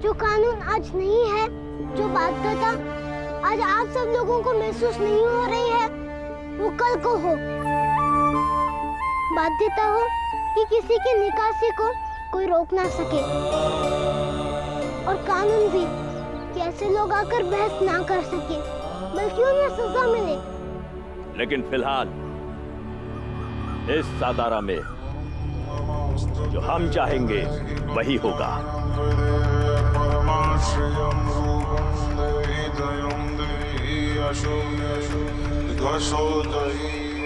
जो कानून आज नहीं है, जो बाध्यता आज आप सब लोगों को महसूस नहीं हो रही है, वो कल को हो। बाध्यता हो कि किसी की निकासी को कोई रोक ना सके, और कानून भी कि ऐसे लोग आकर बहस ना कर सके, बल्कि उन्हें सजा मिले। लेकिन फिलहाल इस सादारा में जो हम चाहेंगे वही होगा।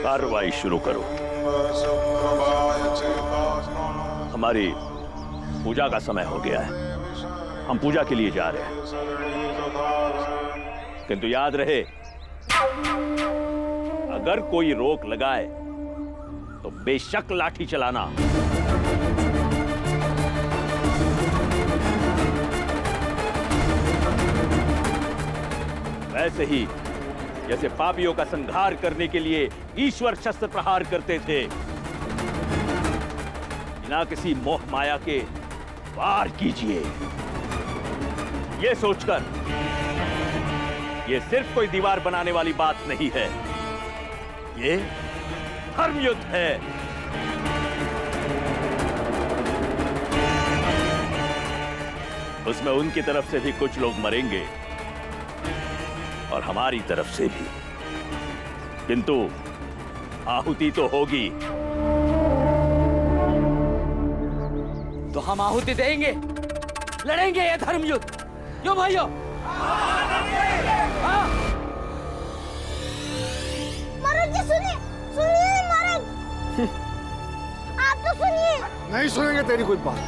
कार्रवाई शुरू करो। हमारी पूजा का समय हो गया है, हम पूजा के लिए जा रहे हैं। किंतु याद रहे, अगर कोई रोक लगाए तो बेशक लाठी चलाना। वैसे ही जैसे पापियों का संहार करने के लिए ईश्वर शस्त्र प्रहार करते थे, बिना किसी मोह माया के वार कीजिए, ये सोचकर ये सिर्फ कोई दीवार बनाने वाली बात नहीं है, ये धर्म युद्ध है। उसमें उनकी तरफ से भी कुछ लोग मरेंगे और हमारी तरफ से भी, किंतु आहुति तो होगी। तो हम आहुति देंगे, लड़ेंगे ये धर्म युद्ध, क्यों भाइयों? महाराज जी सुनिए, सुनिए महाराज। आप तो सुनिए। नहीं सुनेंगे तेरी कोई बात।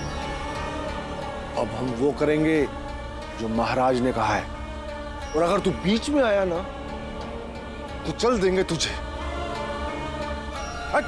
अब हम वो करेंगे जो महाराज ने कहा है, और अगर तू बीच में आया ना तो चल देंगे तुझे। हट।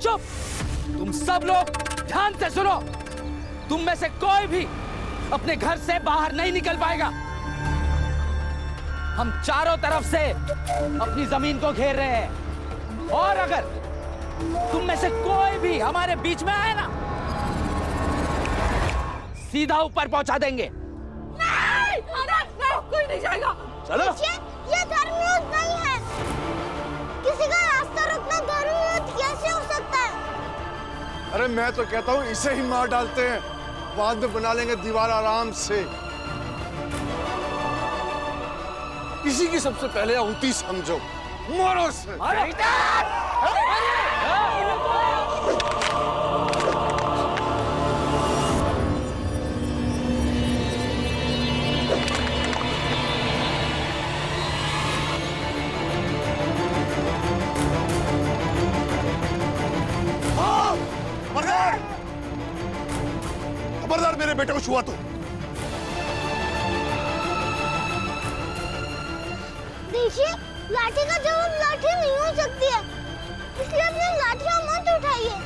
चुप! तुम सब लोग ध्यान से सुनो। तुम में से कोई भी अपने घर से बाहर नहीं निकल पाएगा। हम चारों तरफ से अपनी जमीन को घेर रहे हैं, और अगर तुम में से कोई भी हमारे बीच में आए ना, सीधा ऊपर पहुंचा देंगे। नहीं, कोई नहीं जाएगा। चलो। ये धर्म युद्ध नहीं है। किसी का रास्ता रोकना धर्म युद्ध कैसे हो सकता है? अरे मैं तो कहता हूँ इसे ही मार डालते हैं, बाद में बना लेंगे दीवार आराम से। इसी की सबसे पहले आहुति समझो, मारो से। खबरदार मेरे बेटे को छुआ तो। देखिए, लाठी का जवाब लाठी नहीं हो सकती है, इसलिए अपनी लाठियां मत उठाइए।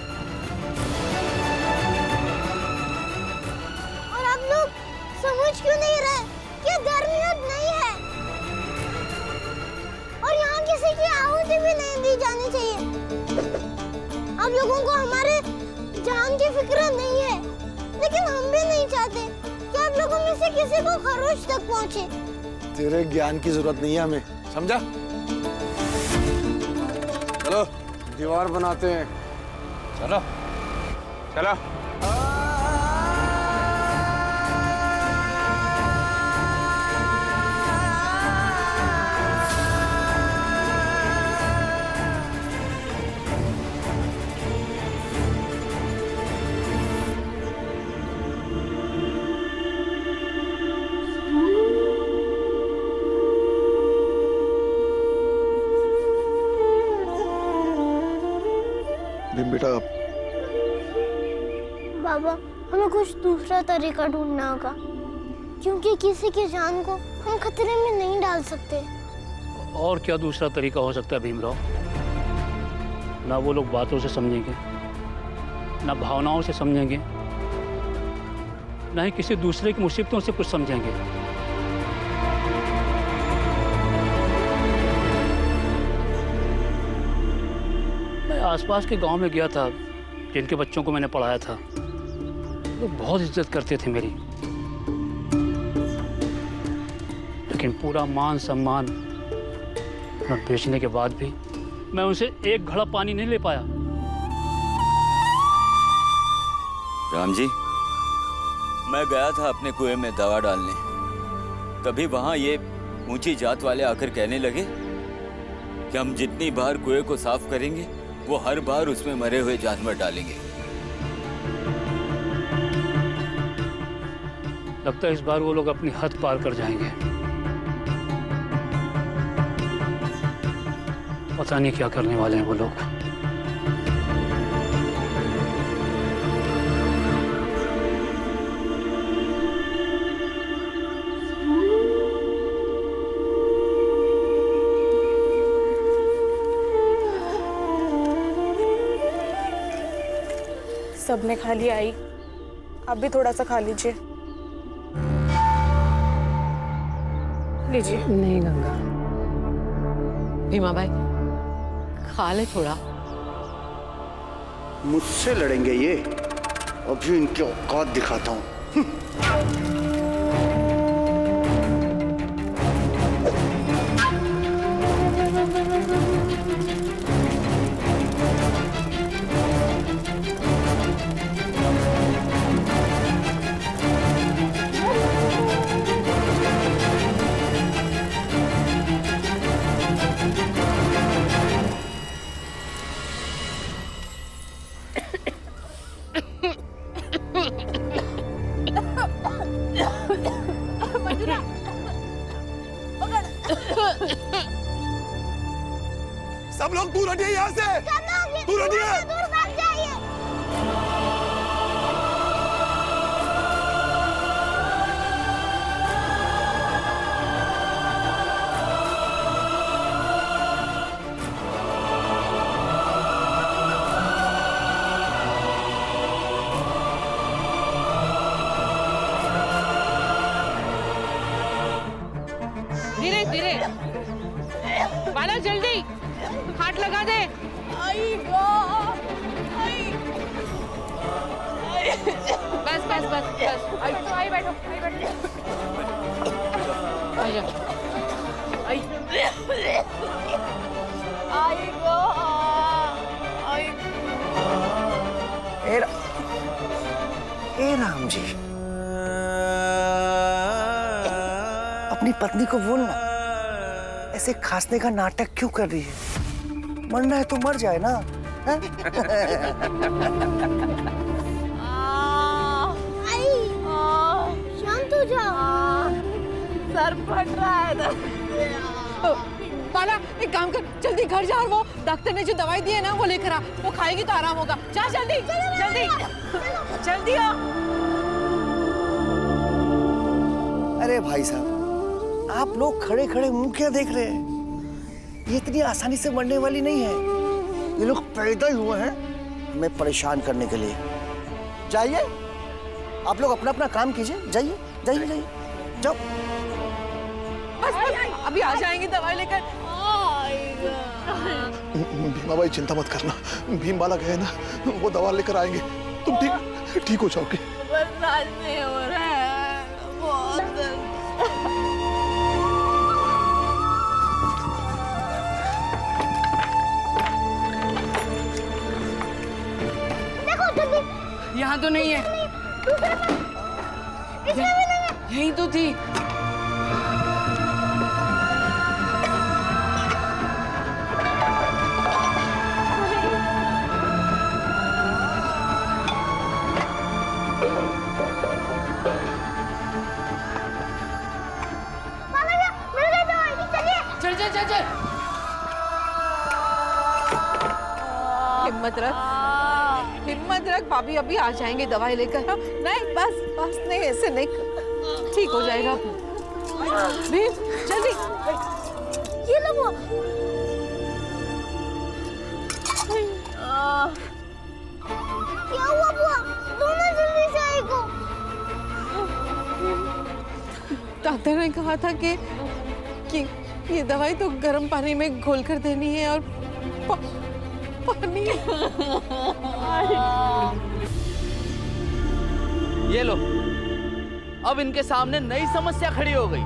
और आप लोग समझ क्यों नहीं रहे कि धर्म युद्ध नहीं है, और यहाँ किसी की आहुति भी नहीं दी जानी चाहिए। आप लोगों को हमारे जान की फिक्र नहीं है, लेकिन हम भी नहीं चाहते कि आप लोगों में से किसी को खरोच तक पहुंचे। तेरे ज्ञान की जरूरत नहीं है हमें, समझा? चलो दीवार बनाते हैं। चलो। चलो। भीम बेटा, बाबा हमें कुछ दूसरा तरीका ढूंढना होगा, क्योंकि किसी की जान को हम खतरे में नहीं डाल सकते। और क्या दूसरा तरीका हो सकता है भीमराव? ना वो लोग बातों से समझेंगे, ना भावनाओं से समझेंगे, ना ही किसी दूसरे की मुसीबतों से कुछ समझेंगे। मैं आसपास के गांव में गया था, जिनके बच्चों को मैंने पढ़ाया था, वो बहुत इज्जत करते थे मेरी, लेकिन पूरा मान सम्मान बेचने के बाद भी मैं उनसे एक घड़ा पानी नहीं ले पाया। राम जी, मैं गया था अपने कुएं में दवा डालने, तभी वहां ये ऊंची जात वाले आकर कहने लगे कि हम जितनी बार कुएं को साफ करेंगे वो हर बार उसमें मरे हुए जानवर डालेंगे। लगता है इस बार वो लोग अपनी हद पार कर जाएंगे। पता नहीं क्या करने वाले हैं वो लोग। सबने खा लिया, आई आप भी थोड़ा सा खा लीजिए। लीजिए। नहीं गंगा, भीमा भाई खा ले थोड़ा। मुझसे लड़ेंगे ये, अभी इनकी औकात दिखाता हूँ। सब लोग दूर हटिए यहाँ से, दूर हटिए। दूर भाग जाइए। धीरे धीरे, बाला जल्दी हाथ लगा दे। आई गो, आई। बस बस बस बस, आई बैठो आई बैठो आई बैठो। आई जा, आई आई गो, आई। ए राम जी, अपनी पत्नी को बोलना, ऐसे खांसने का नाटक क्यों कर रही है? मरना है तो मर जाए ना। शांत हो जाओ। सर फट रहा है ना। बाला एक काम कर, जल्दी घर जा और वो डॉक्टर ने जो दवाई दी है ना वो लेकर आ, वो खाएगी तो आराम होगा। जा जल्दी जल्दी जल्दी आ। अरे भाई साहब, आप लोग खड़े खड़े मुंह क्या देख रहे हैं? ये इतनी आसानी से मरने वाली नहीं है। ये लोग पैदा हुए हैं हमें परेशान करने के लिए। जाइए, आप लोग अपना अपना काम कीजिए। जाइए जाइए जाइए, जाओ। बस अभी आ जाएंगे दवाई लेकर। भीमा भाई चिंता मत करना, भीम बाला गए ना, वो दवा लेकर आएंगे, तुम ठीक हो जाओगे। बर्दाश्त नहीं हो रहा है, बहुत दर्द। देखो जल्दी यहाँ तो नहीं है। इसमें भी नहीं है। यहीं तो थी। पापा भैया मिल गई दवाई, चलिए। चल चल चल चल। हिम्मत रख, भाभी अभी आ जाएंगे दवाई लेकर। हाँ? नहीं बस बस, नहीं ऐसे नहीं, ठीक हो जाएगा। भीम जल्दी। ये लो वो। क्या हुआ बुआ? दोनों जल्दी से आई को। डॉक्टर ने कहा था कि ये दवाई तो गर्म पानी में घोल कर देनी है और पानी। ये लो, अब इनके सामने नई समस्या खड़ी हो गई।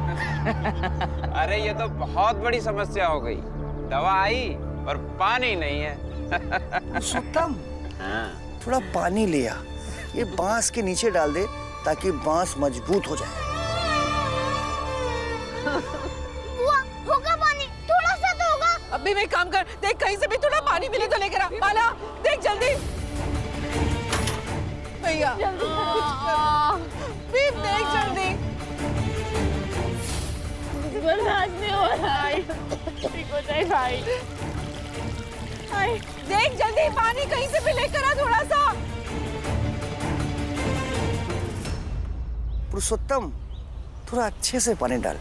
अरे ये तो बहुत बड़ी समस्या हो गई। दवा आई और पानी नहीं है। पुरुषोत्तम, थोड़ा पानी ले आ, ये बांस के नीचे डाल दे ताकि बांस मजबूत हो जाए। बुआ होगा पानी, थोड़ा सा तो होगा। अभी मैं काम कर, देख कहीं से भी थोड़ा पानी मिले तो लेकर आ। माला देख जल्दी। भैया भीम देख जल्दी। बर्दाश्त नहीं हो रहा है। ठीक हो जाए भाई। देख जल्दी, पानी कहीं से भी लेकर आ थोड़ा सा। पुरुषोत्तम, थोड़ा अच्छे से पानी डाल।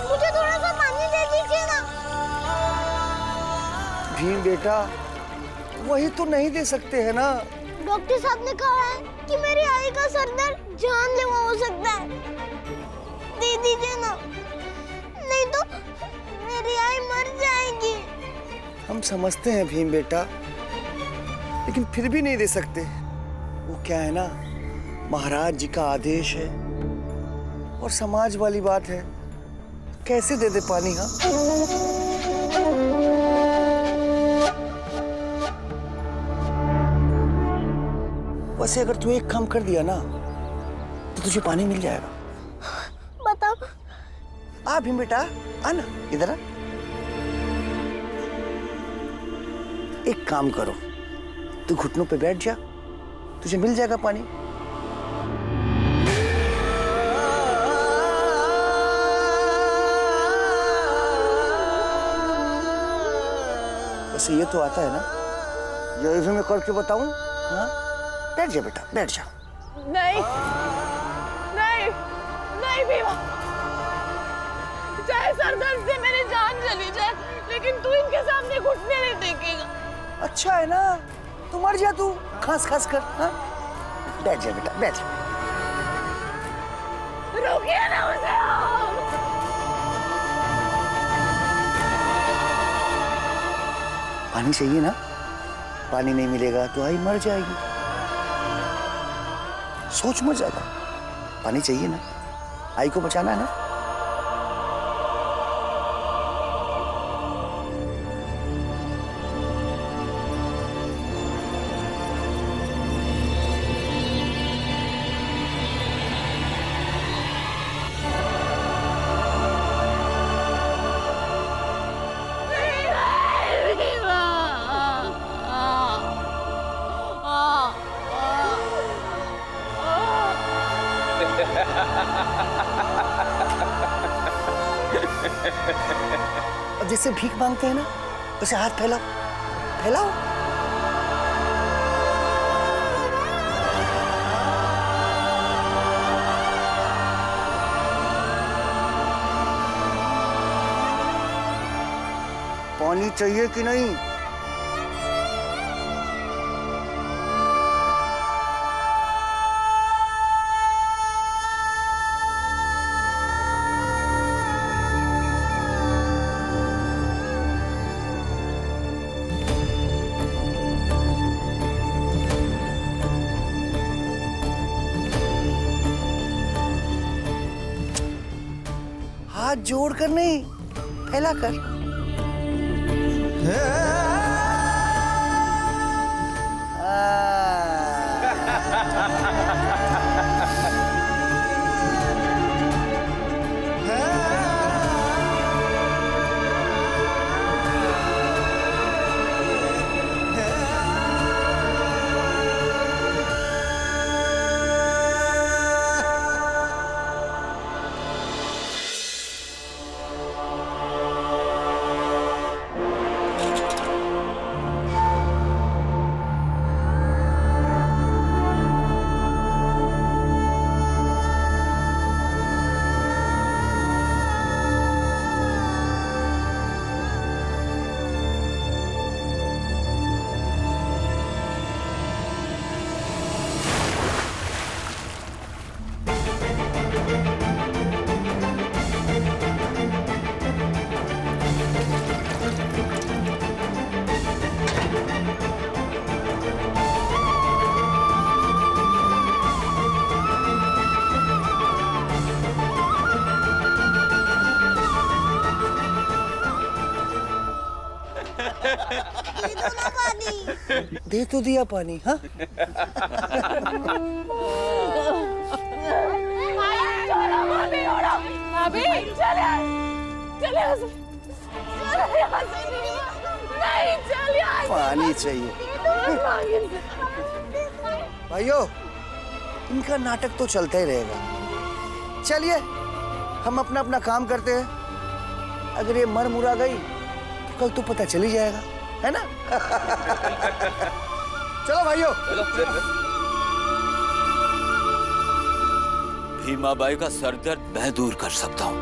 मुझे थोड़ा सा पानी दे दीजिए ना। भीम बेटा, वही तो नहीं दे सकते हैं ना। डॉक्टर साहब ने कहा है कि मेरी आई का सर दर्द जानलेवा हो सकता है। दे दीजिए ना, नहीं तो मेरी आई मर जाएगी। हम समझते हैं भीम बेटा, लेकिन फिर भी नहीं दे सकते। वो क्या है ना, महाराज जी का आदेश है और समाज वाली बात है। कैसे दे दे पानी? हाँ, वैसे अगर तू एक काम कर दिया ना तो तुझे पानी मिल जाएगा। बताओ। आ भीम बेटा, आ ना इधर आ। एक काम करो, तू घुटनों पे बैठ जा, तुझे मिल जाएगा पानी। वैसे ये तो आता है ना, ये भी मैं करके बताऊं? हाँ, बैठ जा बेटा, बैठ जा। नहीं नहीं नहीं भीमा, चाहे सर दर्द से मेरी जान चली जाए, लेकिन तू इनके सामने घुटने नहीं टेकेगा। अच्छा है ना, तू मर जा, तू खास खास कर। हाँ, बैठ जा बेटा, बैठ जा। रोकिए ना उसे। पानी चाहिए ना, पानी नहीं मिलेगा तो आई मर जाएगी। सोच मत ज्यादा, पानी चाहिए ना, आई को बचाना है ना। अब जैसे भीख मांगते हैं ना, वैसे हाथ फैलाओ, फैलाओ। पानी चाहिए कि नहीं? हाथ जोड़कर नहीं, फैलाकर। दे तो दिया पानी। हाँ भाभी चले चले नहीं चलिए पानी चाहिए। भाइयों, इनका नाटक तो चलता ही रहेगा। चलिए हम अपना अपना काम करते हैं। अगर ये मर मुरा गई तो कल तो पता चल ही जाएगा, है ना? चलो भाइयों। भीमाबाई का सरदर्द मैं दूर कर सकता हूँ।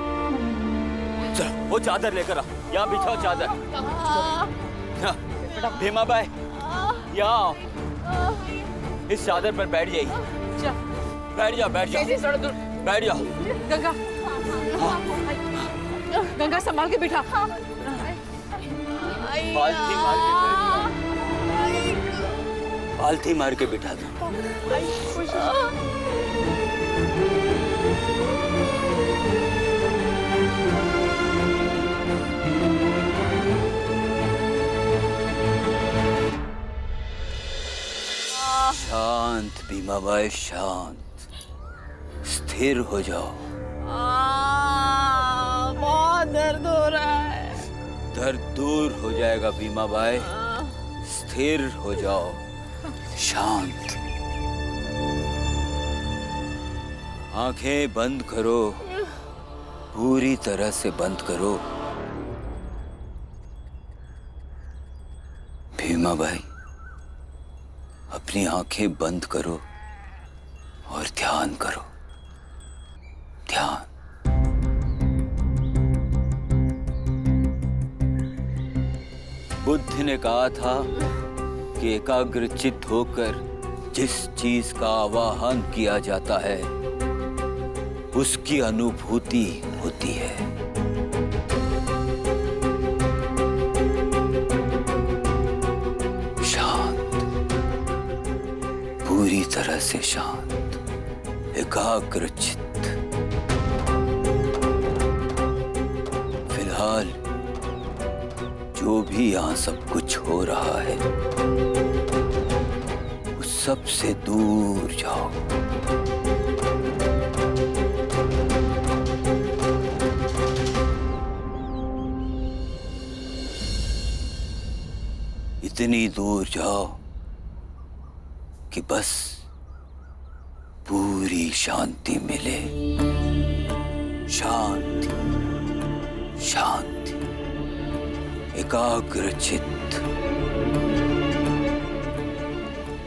चलो वो चादर लेकर आ, यहाँ बिछाओ चादर। भीमाबाई यहाँ आओ, इस चादर पर बैठ जाइए। बैठ जाओ, बैठ जाओ, बैठ जाओ। गंगा, गंगा संभाल के बिठा। पालथी मार के बैठ जाओ, पालथी मार के बिठा दो। शांत भीमाबाई, शांत, स्थिर हो जाओ। बहुत दर्द हो रहा है। दर्द दूर हो जाएगा भीमाबाई, स्थिर हो जाओ, शांत। आंखें बंद करो, पूरी तरह से बंद करो। भीमाबाई, अपनी आंखें बंद करो और ध्यान करो, ध्यान। बुद्ध ने कहा था कि एकाग्रचित्त होकर जिस चीज का आवाहन किया जाता है उसकी अनुभूति होती है। शांत, पूरी तरह से शांत, एकाग्रचित्त। फिलहाल जो भी यहाँ सब कुछ हो रहा है उस सब से दूर जाओ। इतनी दूर जाओ कि बस पूरी शांति मिले। शांति, शांति, एकाग्रचित्त।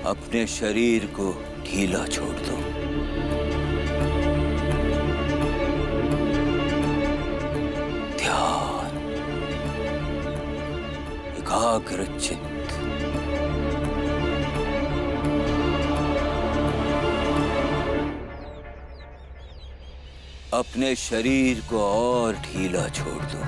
अपने शरीर को ढीला छोड़ दो। ध्यान, एकाग्रचित्त। अपने शरीर को और ढीला छोड़ दो।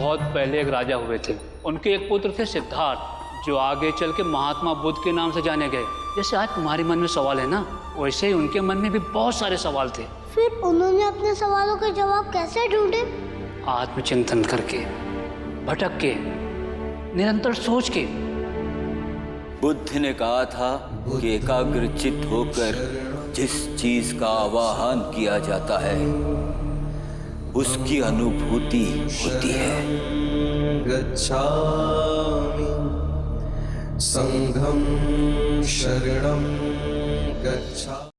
बहुत पहले एक राजा हुए थे। उनके एक पुत्र थे सिद्धार्थ, जो आगे चल के महात्मा बुद्ध के नाम से जाने गए। जैसे आज तुम्हारे मन में सवाल है ना, वैसे ही उनके मन में भी बहुत सारे सवाल थे। फिर उन्होंने अपने सवालों के जवाब कैसे ढूंढे? आत्मचिंतन करके, भटक के, निरंतर सोच के। बुद्ध ने कहा था कि एकाग्रचित्त होकर जिस चीज का आवाहन किया जाता है उसकी अनुभूति होती है। गच्छामि संघं शरणं गच्छामि।